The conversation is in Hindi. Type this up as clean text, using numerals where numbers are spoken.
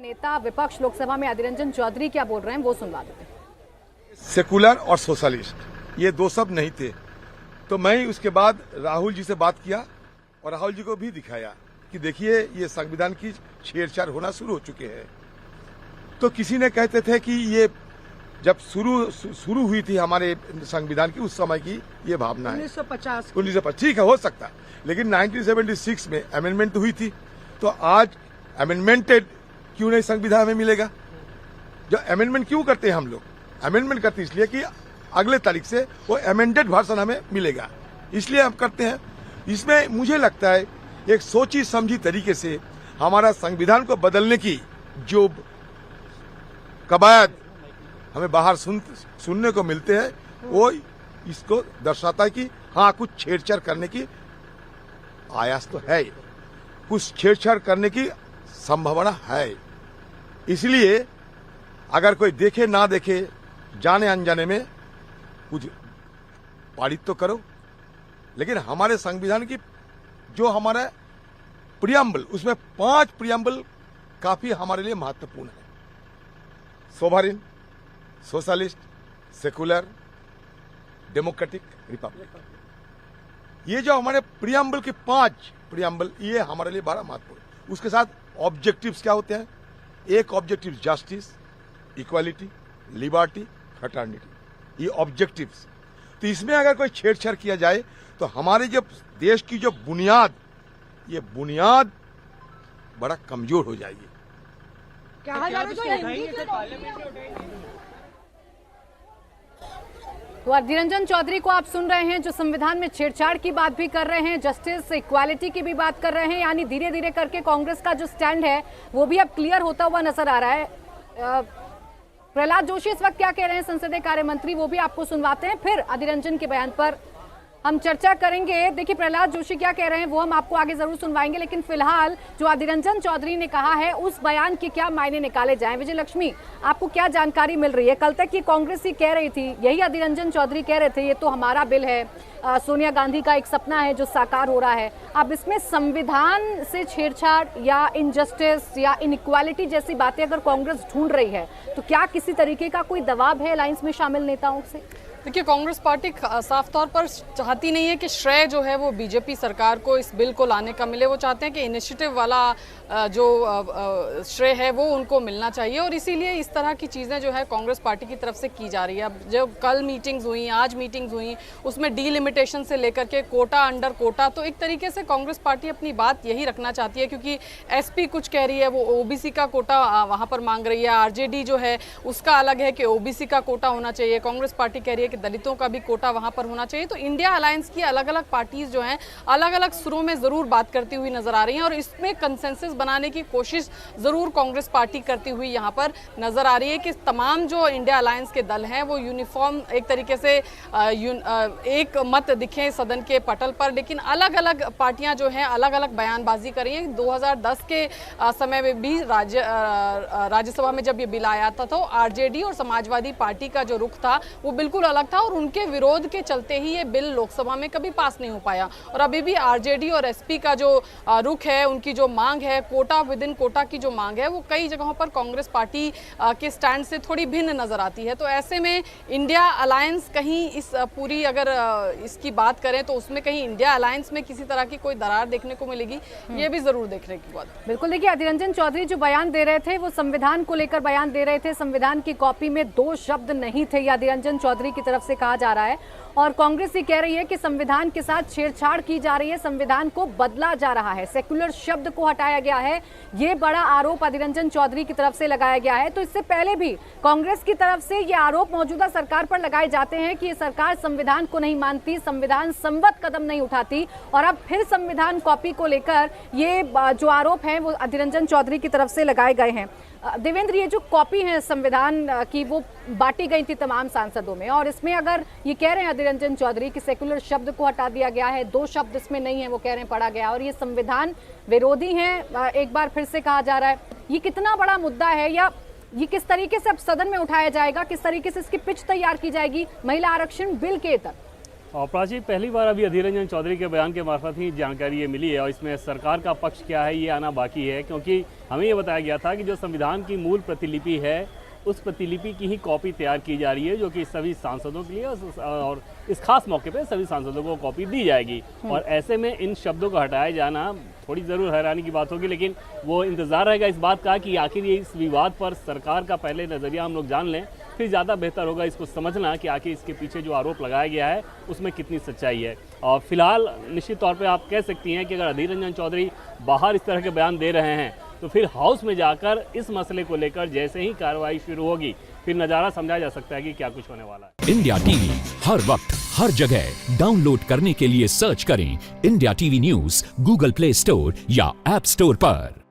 नेता विपक्ष लोकसभा में अधीर रंजन चौधरी क्या बोल रहे हैं वो सुनवा देते हैं। सेकुलर और सोशलिस्ट ये दो शब्द नहीं थे, तो मैं उसके बाद राहुल जी से बात किया और राहुल जी को भी दिखाया कि देखिए ये संविधान की छेड़छाड़ होना शुरू हो चुके हैं। तो किसी ने कहते थे कि ये जब शुरू हुई थी हमारे संविधान की उस समय की ये भावना है 1950 ठीक है, हो सकता है, लेकिन 1976 में अमेंडमेंट हुई थी, तो आज अमेंडमेंटेड क्यों नहीं संविधान में मिलेगा? जो अमेंडमेंट क्यों करते हैं हम लोग? अमेंडमेंट करते हैं इसलिए कि अगले तारीख से वो अमेंडेड वर्जन हमें मिलेगा, इसलिए हम करते हैं। इसमें मुझे लगता है एक सोची समझी तरीके से हमारा संविधान को बदलने की जो कवायद हमें बाहर सुनने को मिलते हैं, वो इसको दर्शाता है कि हाँ कुछ छेड़छाड़ करने की आयास तो है, कुछ छेड़छाड़ करने की संभावना है। इसलिए अगर कोई देखे ना देखे, जाने अनजाने में कुछ पारित तो करो, लेकिन हमारे संविधान की जो हमारा प्रियम्बल, उसमें 5 प्रियम्बल काफी हमारे लिए महत्वपूर्ण है। Sovereign, socialist, secular, democratic, Republic, ये जो हमारे प्रियम्बल के 5 प्रियम्बल ये हमारे लिए बड़ा महत्वपूर्ण है। उसके साथ ऑब्जेक्टिव्स क्या होते हैं? एक objective justice, equality, liberty, fraternity, ये ऑब्जेक्टिव्स। तो इसमें अगर कोई छेड़छाड़ किया जाए तो हमारे जो देश की जो बुनियाद, ये बुनियाद बड़ा कमजोर हो जाएगी। तो अधीर रंजन चौधरी को आप सुन रहे हैं जो संविधान में छेड़छाड़ की बात भी कर रहे हैं, जस्टिस, इक्वालिटी की भी बात कर रहे हैं, यानी धीरे धीरे करके कांग्रेस का जो स्टैंड है वो भी अब क्लियर होता हुआ नजर आ रहा है। प्रहलाद जोशी इस वक्त क्या कह रहे हैं, संसदीय कार्य मंत्री, वो भी आपको सुनवाते हैं, फिर अधीर रंजन के बयान पर हम चर्चा करेंगे। देखिए प्रहलाद जोशी क्या कह रहे हैं वो हम आपको आगे जरूर सुनवाएंगे, लेकिन फिलहाल जो अधीर रंजन चौधरी ने कहा है उस बयान के क्या मायने निकाले जाएं। विजय लक्ष्मी, आपको क्या जानकारी मिल रही है? कल तक ये कांग्रेस ही कह रही थी, यही अधीर रंजन चौधरी कह रहे थे ये तो हमारा बिल है, सोनिया गांधी का एक सपना है जो साकार हो रहा है। अब इसमें संविधान से छेड़छाड़ या इनजस्टिस या इनइक्वालिटी जैसी बातें अगर कांग्रेस ढूंढ रही है तो क्या किसी तरीके का कोई दबाव है अलायंस में शामिल नेताओं से? देखिए, कांग्रेस पार्टी साफ तौर पर चाहती नहीं है कि श्रेय जो है वो बीजेपी सरकार को इस बिल को लाने का मिले। वो चाहते हैं कि इनिशिएटिव वाला जो श्रेय है वो उनको मिलना चाहिए, और इसीलिए इस तरह की चीज़ें जो है कांग्रेस पार्टी की तरफ से की जा रही है। अब जब कल मीटिंग्स हुई, आज मीटिंग्स हुई, उसमें डीलिमिटेशन से लेकर के कोटा अंडर कोटा, तो एक तरीके से कांग्रेस पार्टी अपनी बात यही रखना चाहती है, क्योंकि एसपी कुछ कह रही है, वो ओबीसी का कोटा वहाँ पर मांग रही है, आरजेडी जो है उसका अलग है कि ओबीसी का कोटा होना चाहिए, कांग्रेस पार्टी कह रही है दलितों का भी कोटा वहां पर होना चाहिए। तो इंडिया अलायंस की अलग अलग पार्टीज जो हैं अलग अलग सुरों में जरूर बात करती हुई नजर आ रही हैं, और इसमें कंसेंसस बनाने की कोशिश जरूर कांग्रेस पार्टी करती हुई यहां पर नजर आ रही है कि तमाम जो इंडिया अलायंस के दल हैं वो यूनिफॉर्म एक तरीके से एक मत दिखे सदन के पटल पर, लेकिन अलग अलग पार्टियां जो हैं अलग अलग बयानबाजी कर रही हैं। 2010 के समय में भी राज्यसभा में जब ये बिल आया था तो आरजेडी और समाजवादी पार्टी का जो रुख था वो बिल्कुल अलग था, और उनके विरोध के चलते ही ये बिल लोकसभा में कभी पास नहीं हो पाया। और अभी भी आरजेडी और एसपी का जो रुख है, उनकी जो मांग है, कोटा विद इन कोटा की जो मांग है, वो कई जगहों पर कांग्रेस पार्टी के स्टैंड से थोड़ी भिन्न नजर आती है। तो ऐसे में इंडिया अलायंस कहीं इस पूरी अगर इसकी बात करें तो उसमें कहीं इंडिया अलायंस में किसी तरह की कोई दरार देखने को मिलेगी, ये भी जरूर देखने की बात। बिल्कुल, देखिए अधीर रंजन चौधरी जो बयान दे रहे थे वो संविधान को लेकर बयान दे रहे थे। संविधान की कॉपी में 2 शब्द नहीं थे, ये अधीर रंजन चौधरी की तरफ से कहा जा रहा है, और कांग्रेस ये कह रही है कि संविधान के साथ छेड़छाड़ की जा रही है, संविधान को बदला जा रहा है, सेक्युलर शब्द को हटाया गया है। ये बड़ा आरोप अधीर रंजन चौधरी की तरफ से लगाया गया है। तो इससे पहले भी कांग्रेस की तरफ से ये आरोप मौजूदा सरकार पर लगाए जाते हैं कि ये सरकार संविधान को नहीं मानती, संविधान संवत कदम नहीं उठाती, और अब फिर संविधान कॉपी को लेकर ये जो आरोप हैं वो अधीर रंजन चौधरी की तरफ से लगाए गए हैं। देवेंद्र, ये जो कॉपी है संविधान की वो बांटी गई थी तमाम सांसदों में, और इसमें अगर ये कह रहे हैं अधीर रंजन चौधरी कि सेक्युलर शब्द को हटा दिया गया है, 2 शब्द इसमें नहीं है, वो कह रहे हैं पढ़ा गया, और ये संविधान विरोधी हैं, एक बार फिर से कहा जा रहा है। ये कितना बड़ा मुद्दा है, या ये किस तरीके से अब सदन में उठाया जाएगा, किस तरीके से इसकी पिच तैयार की जाएगी महिला आरक्षण बिल के तक? और प्राची, पहली बार अभी अधीर रंजन चौधरी के बयान के मार्फत ही जानकारी ये मिली है और इसमें सरकार का पक्ष क्या है ये आना बाकी है, क्योंकि हमें ये बताया गया था कि जो संविधान की मूल प्रतिलिपि है उस प्रतिलिपि की ही कॉपी तैयार की जा रही है, जो कि सभी सांसदों के लिए और इस खास मौके पे सभी सांसदों को कॉपी दी जाएगी। और ऐसे में इन शब्दों को हटाया जाना थोड़ी ज़रूर हैरानी की बात होगी, लेकिन वो इंतज़ार रहेगा इस बात का कि आखिर ये इस विवाद पर सरकार का पहले नज़रिया हम लोग जान लें, फिर ज़्यादा बेहतर होगा इसको समझना कि आखिर इसके पीछे जो आरोप लगाया गया है उसमें कितनी सच्चाई है। और फिलहाल निश्चित तौर पे आप कह सकती हैं कि अगर अधीर रंजन चौधरी बाहर इस तरह के बयान दे रहे हैं तो फिर हाउस में जाकर इस मसले को लेकर जैसे ही कार्रवाई शुरू होगी फिर नज़ारा समझा जा सकता है कि क्या कुछ होने वाला है। इंडिया टीवी हर वक्त हर जगह डाउनलोड करने के लिए सर्च करें India TV news Google play store या ऐप स्टोर पर।